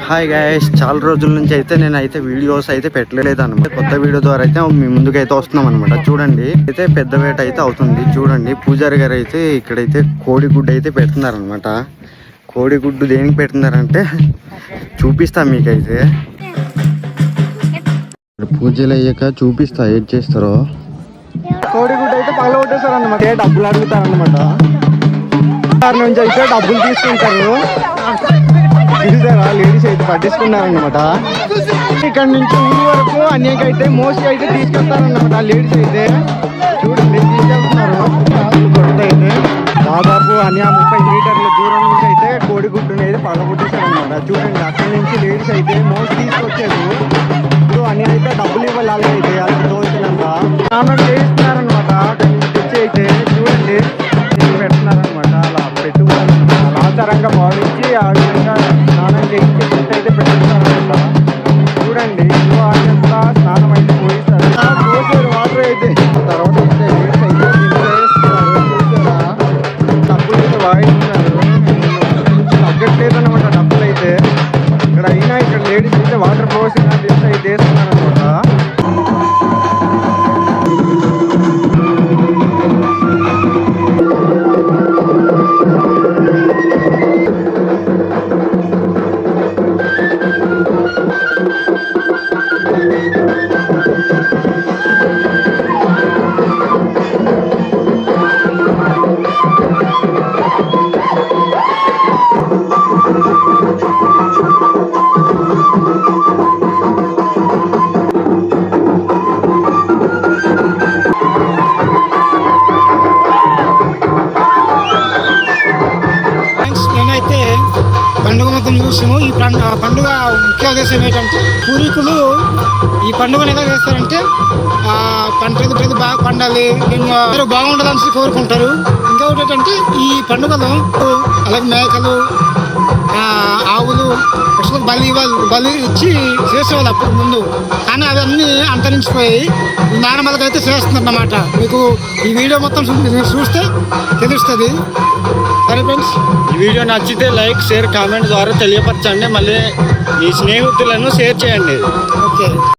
Hi guys, చాలా రోజుల నుంచి అయితే నేనైతే వీడియోస్ అయితే పెట్టలేదు అనమాట. కొత్త వీడియో ద్వారా అయితే మీ ముందుకు అయితే వస్తున్నాం అనమాట. చూడండి, అయితే పెద్ద వేట అయితే అవుతుంది. చూడండి, పూజారి గారు అయితే ఇక్కడైతే కోడిగుడ్డు అయితే పెడుతున్నారు అనమాట. కోడిగుడ్డు దేనికి పెడుతున్నారంటే చూపిస్తా మీకైతే. పూజలు అయ్యాక చూపిస్తా ఏం చేస్తారో. కోడిగుడ్డు అయితే పగల కొట్టేస్తారు అనమాట. డబ్బులు అడుగుతారు అనమాట. నుంచి అయితే డబ్బులు తీసుకుంటారు. చూసారా, లేడీస్ అయితే పట్టించుకున్నారనమాట. ఇక్కడ నుంచి ఊరు వరకు అనేకైతే మోస్ట్లీ అయితే తీసుకెళ్తారనమాట. లేడీస్ అయితే చూడండి తీసుకెళ్తున్నారు. అయితే దాదాపు 30 మీటర్ల దూరం నుంచి అయితే కోడిగుడ్డుని అయితే పగలగొట్టేశారనమాట. చూడండి, అక్కడి నుంచి లేడీస్ అయితే మోస్ట్ తీసుకొచ్చారు. ఇప్పుడు అన్ని అయితే డబ్బులు ఇవ్వాలి. అయితే అది దోచినంత స్నానం చేయిస్తున్నారనమాట. అక్కడి నుంచి తెచ్చి అయితే చూడండి పెడుతున్నారనమాట. అలా పెట్టుకోవాలన్నమాట. అలా ఆచారంగా భావించి ఆ విధంగా స్నానం చేయించి అయితే పెట్టుకున్నారనమాట. చూడండి, అంతా స్నానం అయితే పోయిస్తారు. పోసారు వాటర్ అయితే. తర్వాత అయితే లేడీస్ అయితే వేస్తున్నారు. చూసారా, డబ్బులు అయితే వాయిస్తున్నారు. తగ్గట్లేదు అనమాట డబ్బులు అయితే. ఇక్కడ అయినా ఇక్కడ లేడీస్ అయితే వాటర్ పోసిన అయితే వేస్తున్నారు అనమాట. నేనైతే పండుగ మొత్తం చూసాము. ఈ పండుగ ముఖ్య ఉద్దేశం ఏంటంటే, పూర్వీకులు ఈ పండుగను ఎలా చేస్తారంటే ప్రతి బాగా పండాలి, అందరూ బాగుండాలని కోరుకుంటారు. ఇంకొకటి ఏంటంటే, ఈ పండుగలో అలాగే మేకలు, ఆవులు బలి ఇచ్చి చేసేవాళ్ళు అప్పుడు ముందు. కానీ అవన్నీ అంతరించిపోయి నానమ్మలకి అయితే చేస్తున్నారు అన్నమాట. మీకు ఈ వీడియో మొత్తం చూస్తే తెలుస్తుంది. సరే ఫ్రెండ్స్, ఈ వీడియో నచ్చితే లైక్, షేర్, కామెంట్ ద్వారా తెలియపరచండి. మళ్ళీ మీ స్నేహితులను షేర్ చేయండి. ఓకే.